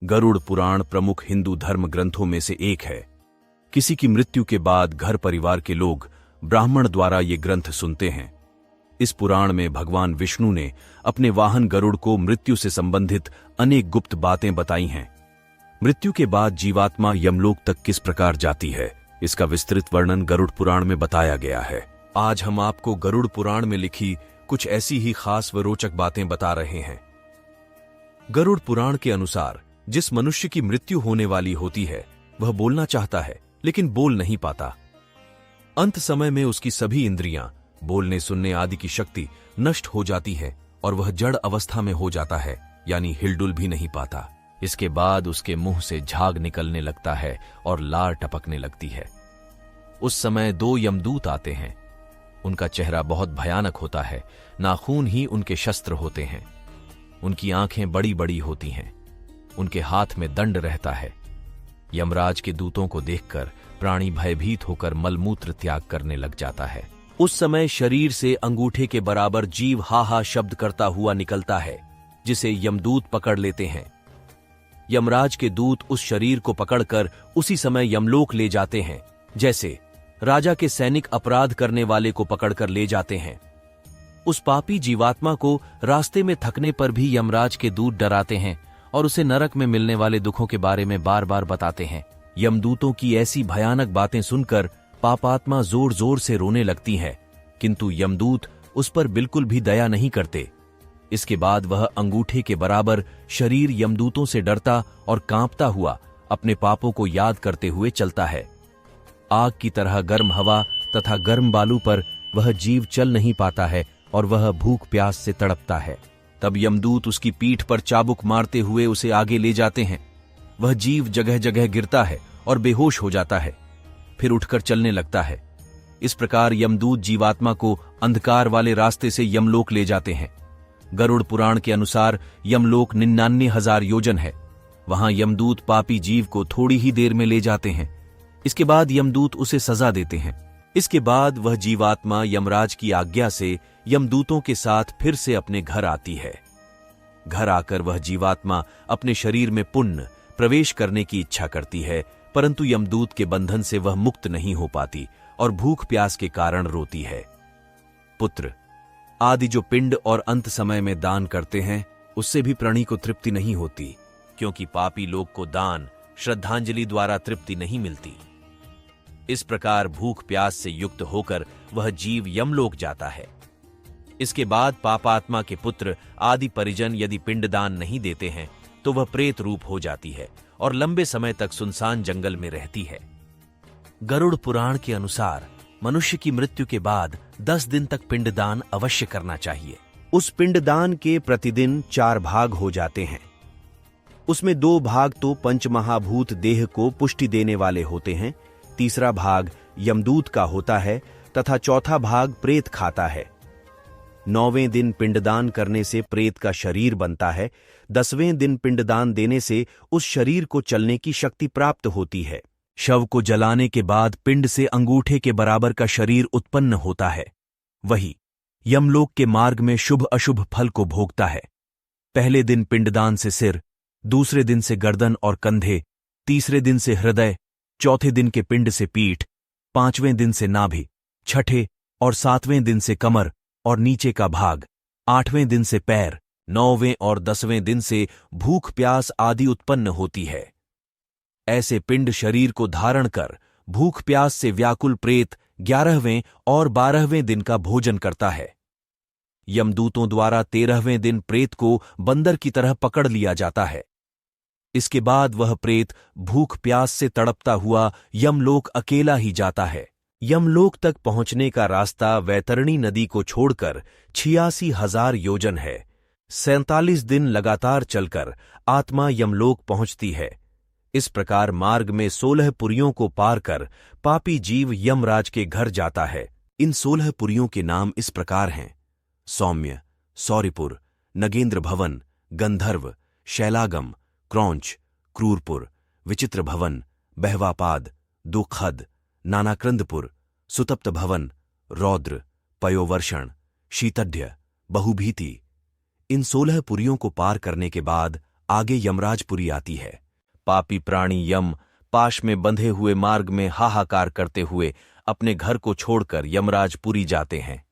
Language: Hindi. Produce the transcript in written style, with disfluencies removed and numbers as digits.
गरुड़ पुराण प्रमुख हिंदू धर्म ग्रंथों में से एक है। किसी की मृत्यु के बाद घर परिवार के लोग ब्राह्मण द्वारा ये ग्रंथ सुनते हैं। इस पुराण में भगवान विष्णु ने अपने वाहन गरुड़ को मृत्यु से संबंधित अनेक गुप्त बातें बताई हैं। मृत्यु के बाद जीवात्मा यमलोक तक किस प्रकार जाती है, इसका विस्तृत वर्णन गरुड़ पुराण में बताया गया है। आज हम आपको गरुड़ पुराण में लिखी कुछ ऐसी ही खास व रोचक बातें बता रहे हैं। गरुड़ पुराण के अनुसार जिस मनुष्य की मृत्यु होने वाली होती है वह बोलना चाहता है लेकिन बोल नहीं पाता। अंत समय में उसकी सभी इंद्रियां, बोलने सुनने आदि की शक्ति नष्ट हो जाती है और वह जड़ अवस्था में हो जाता है, यानी हिलडुल भी नहीं पाता। इसके बाद उसके मुंह से झाग निकलने लगता है और लार टपकने लगती है। उस समय 2 यमदूत आते हैं। उनका चेहरा बहुत भयानक होता है, नाखून ही उनके शस्त्र होते हैं। उनकी आंखें बड़ी बड़ी होती हैं। उनके हाथ में दंड रहता है। यमराज के दूतों को देखकर प्राणी भयभीत होकर मलमूत्र त्याग करने लग जाता है। उस समय शरीर से अंगूठे के बराबर जीव हा हा शब्द करता हुआ निकलता है, जिसे यमदूत पकड़ लेते हैं। यमराज के दूत उस शरीर को पकड़कर उसी समय यमलोक ले जाते हैं, जैसे राजा के सैनिक अपराध करने वाले को पकड़कर ले जाते हैं। उस पापी जीवात्मा को रास्ते में थकने पर भी यमराज के दूत डराते हैं और उसे नरक में मिलने वाले दुखों के बारे में बार बार बताते हैं। यमदूतों की ऐसी भयानक बातें सुनकर पापात्मा जोर जोर से रोने लगती है, किंतु यमदूत उस पर बिल्कुल भी दया नहीं करते। इसके बाद वह अंगूठे के बराबर शरीर यमदूतों से डरता और कांपता हुआ अपने पापों को याद करते हुए चलता है। आग की तरह गर्म हवा तथा गर्म बालू पर वह जीव चल नहीं पाता है और वह भूख प्यास से तड़पता है। तब यमदूत उसकी पीठ पर चाबुक मारते हुए उसे आगे ले जाते हैं। वह जीव जगह जगह गिरता है और बेहोश हो जाता है, फिर उठकर चलने लगता है। इस प्रकार यमदूत जीवात्मा को अंधकार वाले रास्ते से यमलोक ले जाते हैं। गरुड़ पुराण के अनुसार यमलोक 99,000 योजन है। वहां यमदूत पापी जीव को थोड़ी ही देर में ले जाते हैं। इसके बाद यमदूत उसे सजा देते हैं। इसके बाद वह जीवात्मा यमराज की आज्ञा से यमदूतों के साथ फिर से अपने घर आती है। घर आकर वह जीवात्मा अपने शरीर में पुण्य प्रवेश करने की इच्छा करती है, परंतु यमदूत के बंधन से वह मुक्त नहीं हो पाती और भूख प्यास के कारण रोती है। पुत्र आदि जो पिंड और अंत समय में दान करते हैं, उससे भी प्राणी को तृप्ति नहीं होती, क्योंकि पापी लोग को दान श्रद्धांजलि द्वारा तृप्ति नहीं मिलती। इस प्रकार भूख प्यास से युक्त होकर वह जीव यमलोक जाता है। इसके बाद पापात्मा के पुत्र आदि परिजन यदि पिंडदान नहीं देते हैं तो वह प्रेत रूप हो जाती है और लंबे समय तक सुनसान जंगल में रहती है। गरुड़ पुराण के अनुसार मनुष्य की मृत्यु के बाद 10 दिन तक पिंडदान अवश्य करना चाहिए। उस पिंडदान के प्रतिदिन 4 भाग हो जाते हैं। उसमें 2 भाग तो पंचमहाभूत देह को पुष्टि देने वाले होते हैं, तीसरा भाग यमदूत का होता है तथा चौथा भाग प्रेत खाता है। 9वें दिन पिंडदान करने से प्रेत का शरीर बनता है। 10वें दिन पिंडदान देने से उस शरीर को चलने की शक्ति प्राप्त होती है। शव को जलाने के बाद पिंड से अंगूठे के बराबर का शरीर उत्पन्न होता है। वही यमलोक के मार्ग में शुभ अशुभ फल को भोगता है। पहले दिन पिंडदान से सिर, दूसरे दिन से गर्दन और कंधे, तीसरे दिन से हृदय, चौथे दिन के पिंड से पीठ, 5वें दिन से नाभि, छठे और 7वें दिन से कमर और नीचे का भाग, 8वें दिन से पैर, 9वें और 10वें दिन से भूख प्यास आदि उत्पन्न होती है। ऐसे पिंड शरीर को धारण कर भूख प्यास से व्याकुल प्रेत 11वें और 12वें दिन का भोजन करता है। यमदूतों द्वारा 13वें दिन प्रेत को बंदर की तरह पकड़ लिया जाता है। इसके बाद वह प्रेत भूख प्यास से तड़पता हुआ यमलोक अकेला ही जाता है। यमलोक तक पहुंचने का रास्ता वैतरणी नदी को छोड़कर 86,000 योजन है। 47 दिन लगातार चलकर आत्मा यमलोक पहुंचती है। इस प्रकार मार्ग में 16 पुरियों को पार कर पापी जीव यमराज के घर जाता है। इन 16 पुरियों के नाम इस प्रकार हैं: सौम्य, सौरिपुर, नगेंद्र भवन, गंधर्व, शैलागम, क्रौंच, क्रूरपुर, विचित्र भवन, बहवापाद, दुखद, नानाक्रंदपुर, सुतप्त भवन, रौद्र, पयोवर्षण, शीतढ़, बहुभीति। इन 16 पुरियों को पार करने के बाद आगे यमराजपुरी आती है। पापी प्राणी यम पाश में बंधे हुए मार्ग में हाहाकार करते हुए अपने घर को छोड़कर यमराजपुरी जाते हैं।